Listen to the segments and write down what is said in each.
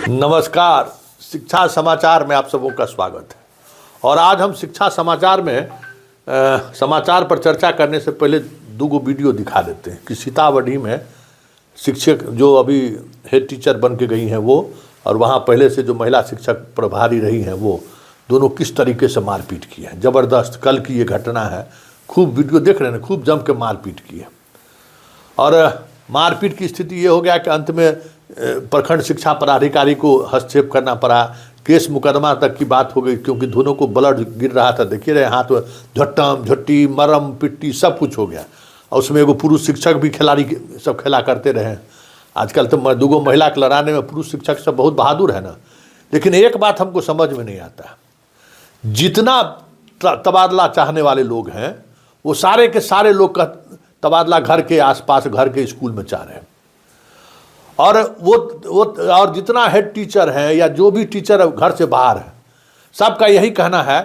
नमस्कार, शिक्षा समाचार में आप सबों का स्वागत है। और आज हम शिक्षा समाचार में समाचार पर चर्चा करने से पहले दो वीडियो दिखा देते हैं कि सीतामढ़ी में शिक्षक जो अभी हेड टीचर बन के गई हैं वो, और वहाँ पहले से जो महिला शिक्षक प्रभारी रही हैं वो दोनों किस तरीके से मारपीट की है। ज़बरदस्त कल की ये घटना है, खूब वीडियो देख रहे हैं, खूब जम के मारपीट की है। और मारपीट की स्थिति ये हो गया कि अंत में प्रखंड शिक्षा पदाधिकारी को हस्तक्षेप करना पड़ा, केस मुकदमा तक की बात हो गई, क्योंकि दोनों को ब्लड गिर रहा था। देखिए रहे हाथ में झट्टम झट्टी मरम पिट्टी सब कुछ हो गया। और उसमें एगो पुरुष शिक्षक भी खिलाड़ी सब खेला करते रहे। आजकल तो दूगो महिला के लड़ाने में पुरुष शिक्षक सब बहुत बहादुर है ना। लेकिन एक बात हमको समझ में नहीं आता, जितना तबादला चाहने वाले लोग हैं वो सारे के सारे लोग का तबादला घर के आसपास घर के स्कूल में चाह रहे हैं। और वो और जितना हेड टीचर है या जो भी टीचर घर से बाहर है, सबका यही कहना है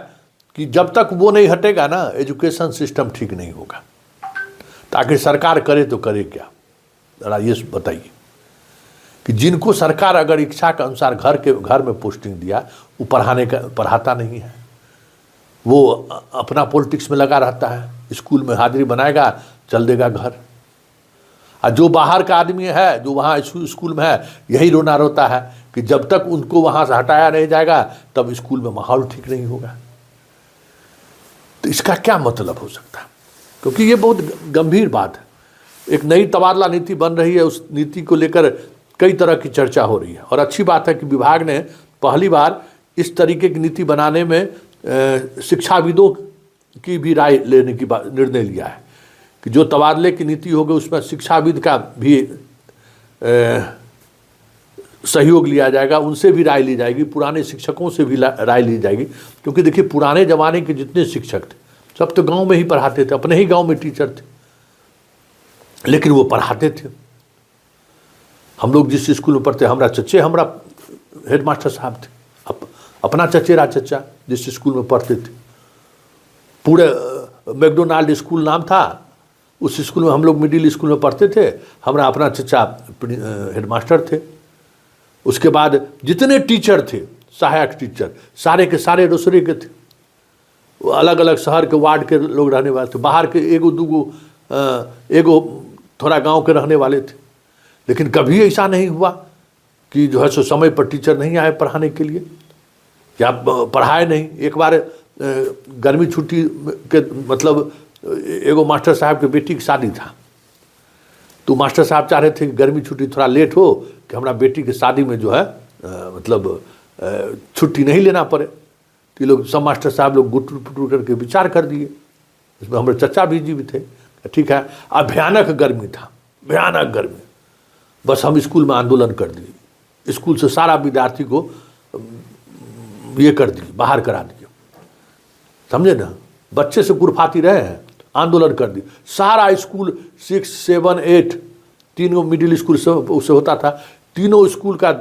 कि जब तक वो नहीं हटेगा ना एजुकेशन सिस्टम ठीक नहीं होगा। ताकि सरकार करे तो करे क्या, जरा ये बताइए कि जिनको सरकार अगर इच्छा के अनुसार घर में पोस्टिंग दिया, वो पढ़ाता नहीं है, वो अपना पॉलिटिक्स में लगा रहता है, स्कूल में हाजिरी बनाएगा, चल देगा घर। और जो बाहर का आदमी है जो वहाँ स्कूल में है, यही रोना रोता है कि जब तक उनको वहाँ से हटाया नहीं जाएगा तब स्कूल में माहौल ठीक नहीं होगा। तो इसका क्या मतलब हो सकता है, क्योंकि ये बहुत गंभीर बात है। एक नई तबादला नीति बन रही है, उस नीति को लेकर कई तरह की चर्चा हो रही है। और अच्छी बात है कि विभाग ने पहली बार इस तरीके की नीति बनाने में शिक्षाविदों की भी राय लेने की निर्णय लिया है कि जो तबादले की नीति होगी उसमें शिक्षाविद का भी सहयोग लिया जाएगा, उनसे भी राय ली जाएगी, पुराने शिक्षकों से भी राय ली जाएगी। क्योंकि देखिए पुराने ज़माने के जितने शिक्षक थे सब तो गांव में ही पढ़ाते थे, अपने ही गांव में टीचर थे, लेकिन वो पढ़ाते थे। हम लोग जिस स्कूल में पढ़ते, हमारा हेड मास्टर साहब थे, अपना चचेरा चचा जिस स्कूल में पढ़ते थे, पूरे मैकडोनाल्ड स्कूल नाम था, उस स्कूल में हम लोग मिडिल स्कूल में पढ़ते थे, हमारा अपना चचा हेड मास्टर थे। उसके बाद जितने टीचर थे, सहायक टीचर, सारे के सारे दूसरे के थे, वो अलग अलग शहर के वार्ड के लोग रहने वाले थे, बाहर के एगो थोड़ा गांव के रहने वाले थे। लेकिन कभी ऐसा नहीं हुआ कि जो है सो समय पर टीचर नहीं आए पढ़ाने के लिए या पढ़ाए नहीं। एक बार गर्मी छुट्टी के मतलब एगो मास्टर साहब के बेटी की शादी था, तो मास्टर साहब चाह रहे थे कि गर्मी छुट्टी थोड़ा लेट हो कि हमारा बेटी की शादी में जो है छुट्टी नहीं लेना पड़े। तो लोग सब मास्टर साहब लोग गुटुर पुटुर करके विचार कर दिए। इसमें हमारे चचा भी जी भी थे। ठीक है, अब भयानक गर्मी था, भयानक गर्मी। बस हम स्कूल में आंदोलन कर दिए, स्कूल से सारा विद्यार्थी को ये कर दिए, बाहर करा दिए, समझे ना। बच्चे से गुरफाती रहे हैं, आंदोलन कर दी। सारा स्कूल 6, 7, 8 तीनों मिडिल स्कूल से उसे होता था, तीनों स्कूल का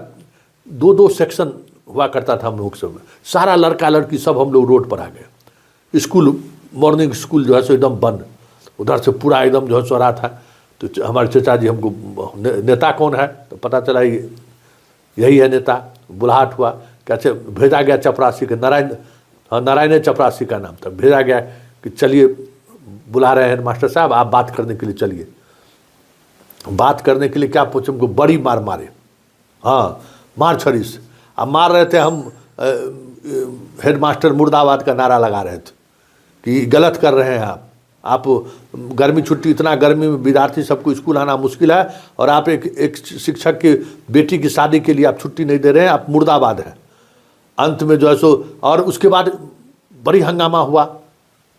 2-2 सेक्शन हुआ करता था हम लोग सब में। सारा लड़का लड़की सब हम लोग रोड पर आ गए। स्कूल मॉर्निंग स्कूल जो है सो एकदम बंद, उधर से पूरा एकदम जो है सो रहा था। तो हमारे चचा जी हमको नेता कौन है तो पता चला यही है नेता। बुलाहट हुआ, कैसे भेजा गया चपरासी के, नारायण चपरासी का नाम था। भेजा गया कि चलिए बुला रहे हैं मास्टर साहब, आप बात करने के लिए चलिए। बात करने के लिए क्या पूछे, हमको बड़ी मार मारे, हाँ मार छड़ी से। अब मार रहे थे, हम हेड मास्टर मुर्दाबाद का नारा लगा रहे थे कि गलत कर रहे हैं आप गर्मी छुट्टी, इतना गर्मी में विद्यार्थी सबको स्कूल आना मुश्किल है और आप एक शिक्षक की बेटी की शादी के लिए आप छुट्टी नहीं दे रहे हैं, आप मुर्दाबाद हैं। अंत में जो है सो, और उसके बाद बड़ी हंगामा हुआ।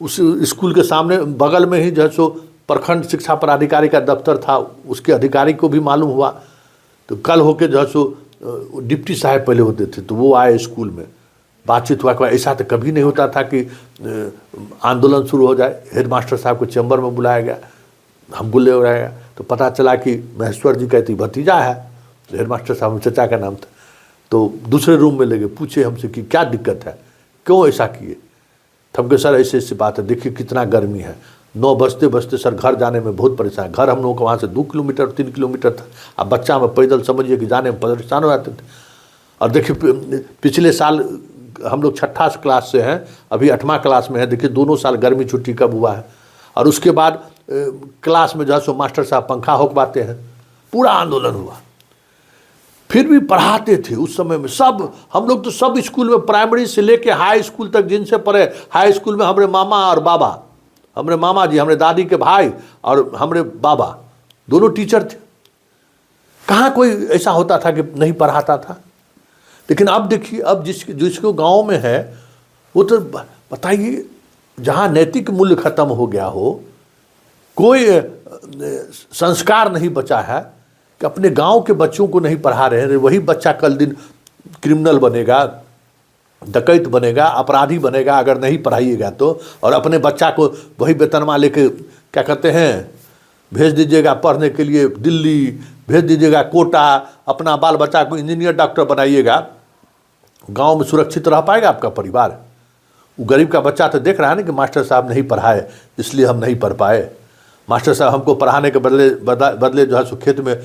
उस स्कूल के सामने बगल में ही जो है सो प्रखंड शिक्षा पदाधिकारी का दफ्तर था, उसके अधिकारी को भी मालूम हुआ। तो कल होके जो है सो डिप्टी साहब पहले होते थे, तो वो आए स्कूल में, बातचीत हुआ। ऐसा तो कभी नहीं होता था कि आंदोलन शुरू हो जाए। हेड मास्टर साहब को चैम्बर में बुलाया गया, हम बुले हो रहे, तो पता चला कि महेश्वर जी कहती भतीजा है, तो हेड मास्टर साहब चचा का नाम था। तो दूसरे रूम में ले गए, पूछे हमसे कि क्या दिक्कत है, क्यों ऐसा किए। थम के सर ऐसी ऐसी बात है, देखिए कितना गर्मी है, 9 बजते बजते सर घर जाने में बहुत परेशान है। घर हम लोगों को वहाँ से 2 किलोमीटर 3 किलोमीटर था। अब बच्चा में पैदल समझिए कि जाने में परेशान हो जाते थे। और देखिए पिछले साल हम लोग 6ठा क्लास से हैं, अभी 8वां क्लास में है। देखिए दोनों साल गर्मी छुट्टी कब हुआ है। और उसके बाद क्लास में जो है सो मास्टर साहब पंखा होकवाते हैं, पूरा आंदोलन हुआ। फिर भी पढ़ाते थे उस समय में सब, हम लोग तो सब स्कूल में प्राइमरी से लेके हाई स्कूल तक जिनसे पढ़े, हाई स्कूल में हमारे मामा और बाबा, हमारे मामा जी, हमारे दादी के भाई और हमारे बाबा दोनों टीचर थे। कहाँ कोई ऐसा होता था कि नहीं पढ़ाता था। लेकिन अब देखिए, अब जिसको गांव में है वो तो बताइए, जहाँ नैतिक मूल्य खत्म हो गया हो, कोई संस्कार नहीं बचा है कि अपने गांव के बच्चों को नहीं पढ़ा रहे हैं। वही बच्चा कल दिन क्रिमिनल बनेगा, डकैत बनेगा, अपराधी बनेगा अगर नहीं पढ़ाइएगा तो। और अपने बच्चा को वही वेतनवा लेके क्या कहते हैं, भेज दीजिएगा पढ़ने के लिए दिल्ली, भेज दीजिएगा कोटा, अपना बाल बच्चा को इंजीनियर डॉक्टर बनाइएगा। गांव में सुरक्षित रह पाएगा आपका परिवार? वो गरीब का बच्चा तो देख रहा है ना कि मास्टर साहब नहीं पढ़ाए इसलिए हम नहीं पढ़ पाए। मास्टर साहब हमको पढ़ाने के बदले जो है सो खेत में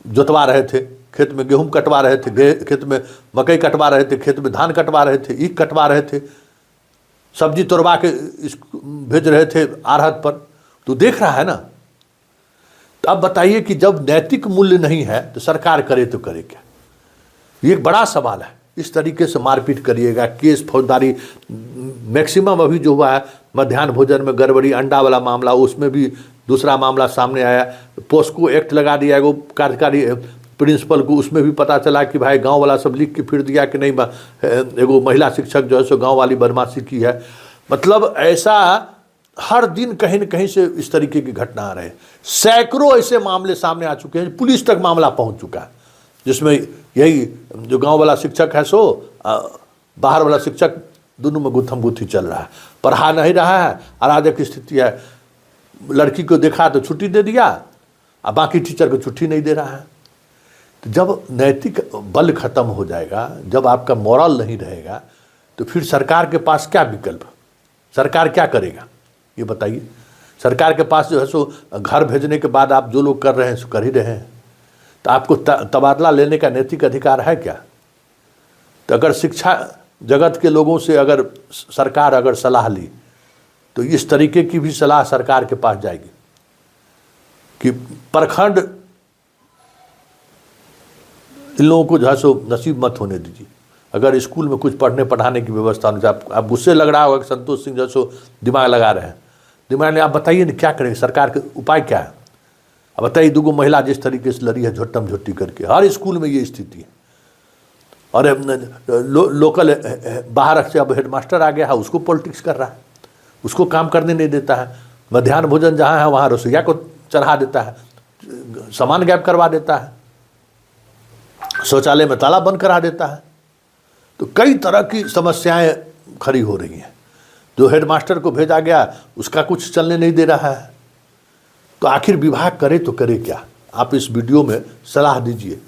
जोतवा रहे थे, खेत में गेहूं कटवा रहे थे, खेत में मकई कटवा रहे थे, खेत में धान कटवा रहे थे, ईख कटवा रहे थे, सब्जी तोड़वा के भेज रहे थे आहत पर। तो देख रहा है ना। तो अब बताइए कि जब नैतिक मूल्य नहीं है तो सरकार करे तो करे क्या? ये एक बड़ा सवाल है। इस तरीके से मारपीट करिएगा, केस फौजदारी मैक्सिमम अभी जो हुआ है, मध्याह्न भोजन में गड़बड़ी, अंडा वाला मामला, उसमें भी दूसरा मामला सामने आया। पोस्को एक्ट लगा दिया एगो कार्यकारी प्रिंसिपल को, उसमें भी पता चला कि भाई गांव वाला सब लिख के फिर दिया कि नहीं, एगो महिला शिक्षक जो है सो गांव वाली बदमाशी की है। मतलब ऐसा हर दिन कहीं न कहीं से इस तरीके की घटना आ रहे हैं। सैकड़ों ऐसे मामले सामने आ चुके हैं, पुलिस तक मामला पहुंच चुका है, जिसमें यही जो गांव वाला शिक्षक है सो बाहर वाला शिक्षक, दोनों में गुत्थम गुत्थी चल रहा है। पढ़ा नहीं रहा है, अराजक स्थिति है। लड़की को देखा तो छुट्टी दे दिया, और बाकी टीचर को छुट्टी नहीं दे रहा है। तो जब नैतिक बल खत्म हो जाएगा, जब आपका मोरल नहीं रहेगा, तो फिर सरकार के पास क्या विकल्प? सरकार क्या करेगा ये बताइए? सरकार के पास जो है सो घर भेजने के बाद आप जो लोग कर रहे हैं सो कर ही रहे हैं। तो आपको तबादला लेने का नैतिक अधिकार है क्या? तो अगर शिक्षा जगत के लोगों से अगर सरकार अगर सलाह ली, तो इस तरीके की भी सलाह सरकार के पास जाएगी कि प्रखंड इन लोगों को जो है सो नसीब मत होने दीजिए। अगर स्कूल में कुछ पढ़ने पढ़ाने की व्यवस्था नहीं, आप गुस्से लग रहा होगा कि संतोष सिंह जो है सो दिमाग लगा रहे हैं। दिमाग में आप बताइए ना क्या करेंगे, सरकार के उपाय क्या है? अब बताइए, 2 महिला जिस तरीके से लड़ी है झोट्टम झोट्टी करके, हर स्कूल में ये स्थिति है। और लोकल बाहर से अब हेडमास्टर आ गया है, उसको पॉलिटिक्स कर रहा है, उसको काम करने नहीं देता है। मध्याह्न भोजन जहाँ है वहाँ रसोईया को चढ़ा देता है, सामान गायब करवा देता है, शौचालय में ताला बंद करा देता है। तो कई तरह की समस्याएं खड़ी हो रही हैं। जो हेडमास्टर को भेजा गया उसका कुछ चलने नहीं दे रहा है। तो आखिर विभाग करे तो करे क्या? आप इस वीडियो में सलाह दीजिए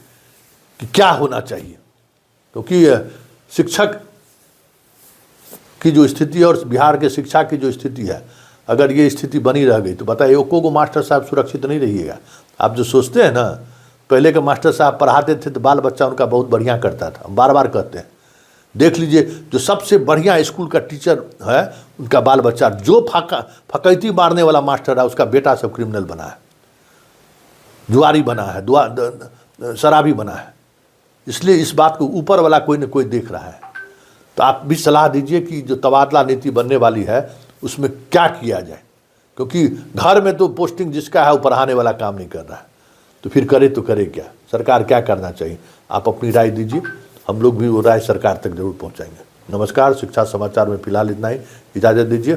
कि क्या होना चाहिए, क्योंकि शिक्षक की जो स्थिति है और बिहार के शिक्षा की जो स्थिति है, अगर ये स्थिति बनी रह गई तो बताइए एको को मास्टर साहब सुरक्षित नहीं रहिएगा। आप जो सोचते हैं ना, पहले के मास्टर साहब पढ़ाते थे तो बाल बच्चा उनका बहुत बढ़िया करता था। बार बार कहते हैं, देख लीजिए जो सबसे बढ़िया स्कूल का टीचर है उनका बाल बच्चा, जो फकैती मारने वाला मास्टर है उसका बेटा सब क्रिमिनल बना है, जुआरी बना है, शराबी बना है। इसलिए इस बात को ऊपर वाला कोई न कोई देख रहा है। तो आप भी सलाह दीजिए कि जो तबादला नीति बनने वाली है उसमें क्या किया जाए, क्योंकि घर में तो पोस्टिंग जिसका है वो पढ़ाने वाला काम नहीं कर रहा है। तो फिर करे तो करे क्या? सरकार क्या करना चाहिए? आप अपनी राय दीजिए, हम लोग भी वो राय सरकार तक जरूर पहुंचाएंगे। नमस्कार, शिक्षा समाचार में फिलहाल इतना ही, इजाज़त दीजिए।